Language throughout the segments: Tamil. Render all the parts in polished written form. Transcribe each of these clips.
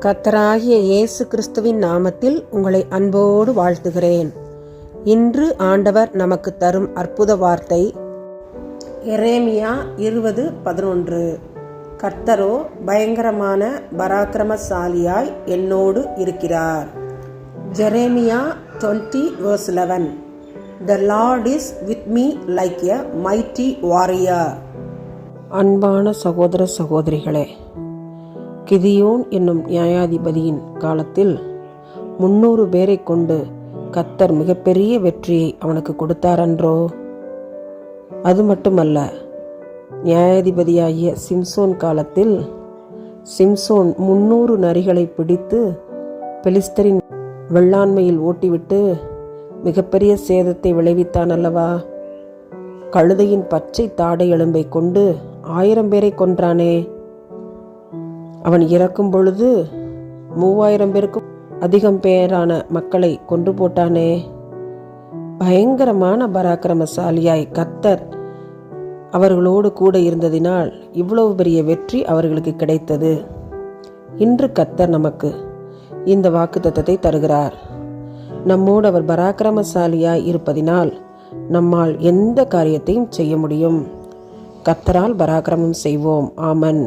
கர்த்தராகிய இயேசு கிறிஸ்துவின் நாமத்தில் உங்களை அன்போடு வாழ்த்துகிறேன். இன்று ஆண்டவர் நமக்கு தரும் அற்புத வார்த்தை எரேமியா 20:11. கர்த்தரோ பயங்கரமான பராக்கிரமசாலியாய் என்னோடு இருக்கிறார். Jeremiah 20:11. The Lord is with me like a mighty warrior. அன்பான சகோதர சகோதரிகளே, கிதியோன் என்னும் நியாயாதிபதியின் காலத்தில் 300 பேரை கொண்டு கர்த்தர் மிகப்பெரிய வெற்றியை அவனுக்கு கொடுத்தாரன்றோ? அது மட்டுமல்ல, நியாயாதிபதியாகிய சிம்சோன் காலத்தில் சிம்சோன் 300 நரிகளை பிடித்து பெலிஸ்தரின் வெள்ளாண்மையில் ஓட்டிவிட்டு மிகப்பெரிய சேதத்தை விளைவித்தான் அல்லவா? கழுதையின் பச்சை தாடை எலும்பை கொண்டு 1000 பேரை கொன்றானே. அவன் இறக்கும் பொழுது 3000 பேருக்கும் அதிகம் பேரான மக்களை கொன்று போட்டானே. பயங்கரமான பராக்கிரமசாலியாய் கர்த்தர் அவர்களோடு கூட இருந்ததினால் இவ்வளவு பெரிய வெற்றி அவர்களுக்கு கிடைத்தது. இன்று கர்த்தர் நமக்கு இந்த வாக்குத்தத்தத்தை தருகிறார். நம்மோடு அவர் பராக்கிரமசாலியாய் இருப்பதினால் நம்மால் எந்த காரியத்தையும் செய்ய முடியும். கர்த்தரால் பராக்கிரமம் செய்வோம். ஆமன்.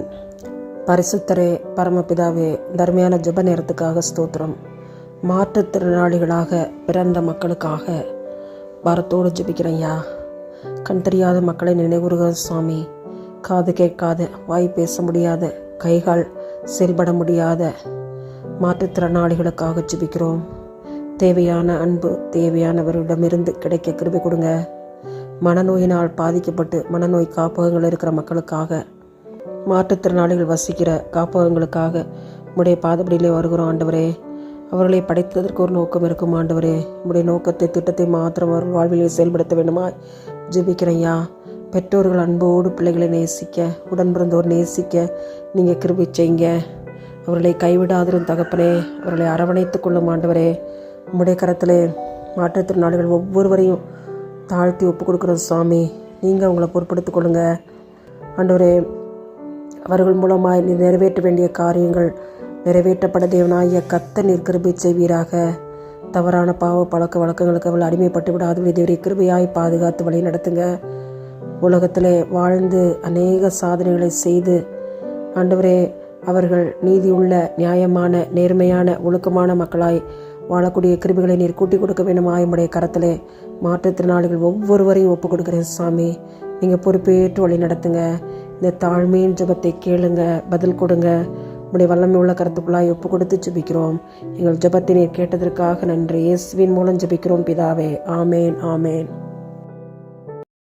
பரிசுத்தரே, பரமபிதாவே, தர்மையான ஜெப நேரத்துக்காக ஸ்தோத்திரம். மாற்றுத்திறனாளிகளாக பிறந்த மக்களுக்காக பாரத்தோடு ஜெபிக்கிறையா. கண் தெரியாத மக்களை நினைவுறுகிற சுவாமி. காது கேட்காத, வாய் பேச முடியாத, கைகால் செயல்பட முடியாத மாற்றுத்திறனாளிகளுக்காக ஜெபிக்கிறோம். தேவையான அன்பு தேவையானவரிடமிருந்து கிடைக்க கிருபை கொடுங்க. மனநோயினால் பாதிக்கப்பட்டு மனநோய் காப்பகங்கள் இருக்கிற மக்களுக்காக, மாற்றுத்திறனாளிகள் வசிக்கிற காப்பகங்களுக்காக உம்முடைய பாதப்படியிலே வருகிறோம் ஆண்டவரே. அவர்களை படைத்ததற்கு ஒரு நோக்கம் இருக்கும் ஆண்டவரே. உம்முடைய நோக்கத்தை திட்டத்தை மாத்திரம் அவர்கள் வாழ்விலே செயல்படுத்த வேண்டுமா ஜெபிக்கிறையா. பெற்றோர்கள் அன்போடு பிள்ளைகளை நேசிக்க, உடன் பிறந்தோர் நேசிக்க நீங்கள் கிருபை செய்யுங்க. அவர்களை கைவிடாதிரும் தகப்பனே. அவர்களை அரவணைத்துக் கொள்ளும் ஆண்டவரே. உம்முடைய கரத்திலே மாற்றுத்திறனாளிகள் ஒவ்வொருவரையும் தாழ்த்தி ஒப்பு கொடுக்குறோம் சுவாமி. நீங்கள் அவங்கள பொறுப்படுத்திக் கொள்ளுங்க ஆண்டவரே. அவர்கள் மூலமாய் நீர் நிறைவேற்ற வேண்டிய காரியங்கள் நிறைவேற்றப்பட தேவனாகிய கர்த்தர் நீர் கிருபை செய்வீராக. தவறான பாவ பழக்க வழக்கங்களுக்கு அவள் அடிமைப்பட்டு விடாது தேவரை கிருபையாய் பாதுகாத்து வழி நடத்துங்க. உலகத்திலே வாழ்ந்து அநேக சாதனைகளை செய்து ஆண்டவரே, அவர்கள் நீதியுள்ள நியாயமான நேர்மையான ஒழுக்கமான மக்களாய் வாழக்கூடிய கிருபைகளை நீர் கூட்டி கொடுக்க வேண்டுமாய் உம்முடைய கரத்திலே மாற்றுத்திறனாளிகள் ஒவ்வொருவரையும் ஒப்பு கொடுக்கிறேன் சாமி. நீங்கள் பொறுப்பேற்று வழி நடத்துங்க. இந்த தாழ்மையின் ஜெபத்தை கேளுங்க, பதில் கொடுங்க. உம்முடைய வல்லமை உள்ள கருத்துக்குள்ளாய் ஒப்பு கொடுத்து ஜெபிக்கிறோம். எங்கள் ஜெபத்தை நீர் கேட்டதற்காக நன்றி. இயேசுவின் மூலம் ஜெபிக்கிறோம் பிதாவே. ஆமேன், ஆமேன்.